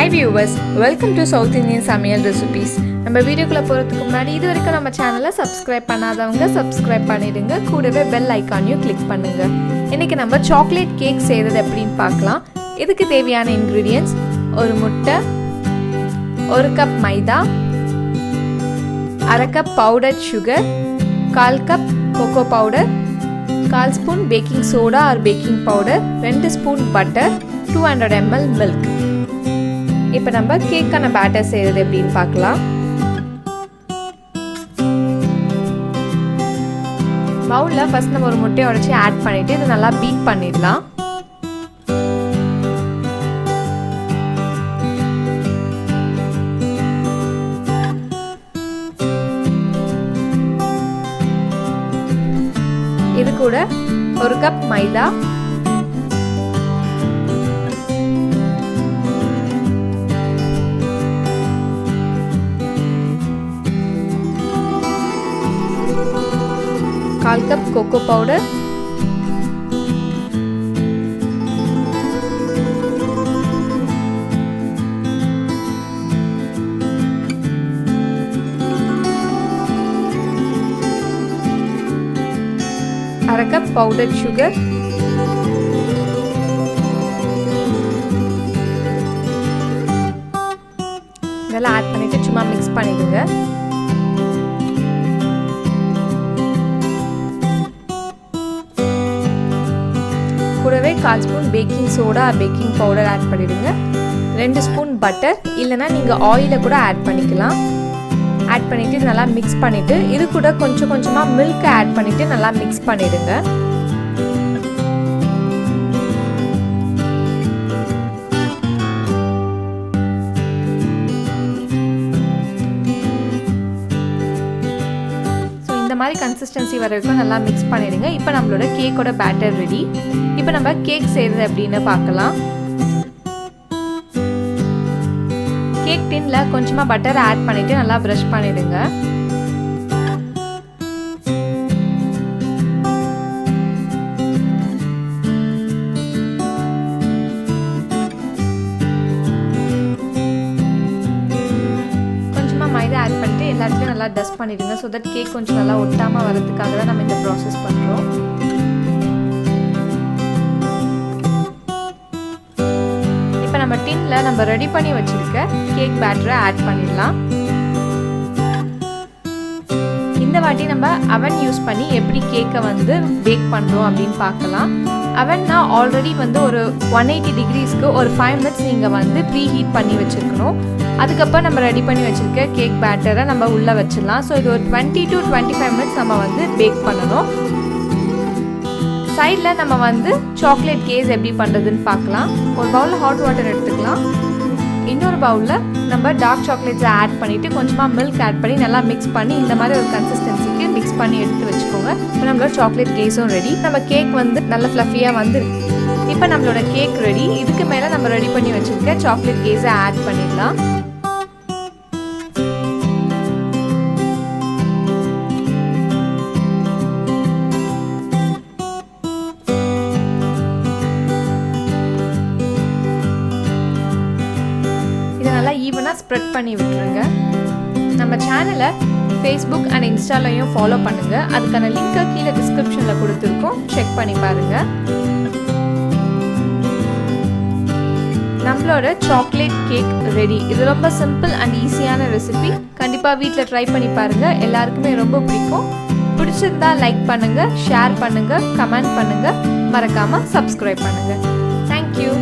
Hi viewers, welcome to South Indian Samayal Recipes. நம்ம வீடியோக்குள்ள போறதுக்கு முன்னாடி இதுவரைக்கும் நம்ம சேனலை subscribe பண்ணாதவங்க subscribe பண்ணிடுங்க. கூடவே bell icon-ஐயும் click பண்ணுங்க. இன்னைக்கு நம்ம chocolate cake செய்யறது எப்படின்னு பார்க்கலாம். இதுக்கு தேவையான ingredients ஒரு முட்டை, 1 cup maida, 1/2 cup powdered sugar, 1/4 cup cocoa powder, 1/4 spoon baking soda or baking powder, 2 spoon butter, 200 ml milk. இப்போ நம்ம கேக்கான பேட்டர் செய்யறது எப்படின்னு பார்க்கலாம். பவுல்ல ஃபர்ஸ்ட் நம்ம ஒரு முட்டையை உடைச்சு ஆட் பண்ணிட்டு இது நல்லா பீட் பண்ணிடலாம். இது கூட 1 cup maida, 1/4 cup cocoa powder, 1/2 cup powdered sugar, இதெல்லாம் ஆட் பண்ணிட்டு சும்மா மிக்ஸ் பண்ணிடுங்க. கூடவே 1/4 spoon baking soda baking powder add பண்ணிடுங்க. 2 ஸ்பூன் பட்டர் இல்லைனா நீங்கள் ஆயிலை கூட ஆட் பண்ணிக்கலாம். ஆட் பண்ணிவிட்டு இது நல்லா மிக்ஸ் பண்ணிவிட்டு இது கூட கொஞ்சம் கொஞ்சமாக மில்கை ஆட் பண்ணிவிட்டு நல்லா மிக்ஸ் பண்ணிடுங்க. இந்த மாதிரி கன்சிஸ்டன்சி வர வரைக்கும் நல்லா மிக்ஸ் பண்ணிடுங்க. இப்போ நம்மளோட கேக்கோட பேட்டர் ரெடி. இப்போ நம்ம கேக் செய்யறது எப்படின்னு பார்க்கலாம். கேக் டின்ல கொஞ்சமா பட்டர் ஆட் பண்ணிட்டு நல்லா பிரஷ் பண்ணிடுங்க. கொஞ்சமா மைதா ஆட் பண்ணிட்டு எல்லாத்தையும் நல்லா டஸ்ட் பண்ணிடுங்க. ஸோ தட் கேக் கொஞ்சம் நல்லா ஒட்டாம வரதுக்காக தான் நம்ம இந்த ப்ராசஸ் பண்றோம். நம்ம டின்ல நம்ம ரெடி பண்ணி வச்சிருக்க கேக் பேட்டரை ஆட் பண்ணிடலாம். இந்த வாட்டி நம்ம அவன் யூஸ் பண்ணி எப்படி கேக்கை வந்து பேக் பண்றோம் அப்படின்னு பார்க்கலாம். அவன்னா ஆல்ரெடி வந்து ஒரு 180 டிகிரிஸ்க்கு ஒரு 5 மினிட்ஸ் நீங்கள் வந்து ப்ரீ ஹீட் பண்ணி வச்சுருக்கணும். அதுக்கப்புறம் நம்ம ரெடி பண்ணி வச்சுருக்க கேக் பேட்டரை நம்ம உள்ளே வச்சிடலாம். ஸோ இது ஒரு 20 to 25 மினிட்ஸ் நம்ம வந்து பேக் பண்ணணும். சைடில் நம்ம வந்து சாக்லேட் கேஸ் எப்படி பண்ணுறதுன்னு பார்க்கலாம். ஒரு பவுலில் ஹாட் வாட்டர் எடுத்துக்கலாம். இன்னொரு பவுலில் நம்ம டார்க் சாக்லேட்ஸை ஆட் பண்ணிவிட்டு கொஞ்சமாக மில்க் ஆட் பண்ணி நல்லா மிக்ஸ் பண்ணி இந்த மாதிரி ஒரு கன்சிஸ்டன்சிக்கு மிக்ஸ் பண்ணி எடுத்து வச்சுக்கோங்க. இப்போ நம்மளோட சாக்லேட் கேஸும் ரெடி. நம்ம கேக் வந்து நல்ல ஃப்ளஃபியாக வந்து இப்போ நம்மளோட கேக் ரெடி. இதுக்கு மேலே நம்ம ரெடி பண்ணி வச்சுருக்க சாக்லேட் கேஸை ஆட் பண்ணிடலாம். நல்லா ஈவனாக ஸ்ப்ரெட் பண்ணி விட்டுருங்க. நம்ம சேனலை ஃபேஸ்புக் அண்ட் இன்ஸ்டாலையும் ஃபாலோ பண்ணுங்கள். அதுக்கான லிங்க்கை கீழே டிஸ்கிரிப்ஷனில் கொடுத்துருக்கோம், செக் பண்ணி பாருங்கள். நம்மளோட சாக்லேட் கேக் ரெடி. இது ரொம்ப சிம்பிள் அண்ட் ஈஸியான ரெசிபி. கண்டிப்பாக வீட்டில் ட்ரை பண்ணி பாருங்கள். எல்லாருக்குமே ரொம்ப பிடிக்கும். பிடிச்சிருந்தா லைக் பண்ணுங்கள், ஷேர் பண்ணுங்கள், கமெண்ட் பண்ணுங்கள், மறக்காமல் சப்ஸ்கிரைப் பண்ணுங்கள். தேங்க்யூ.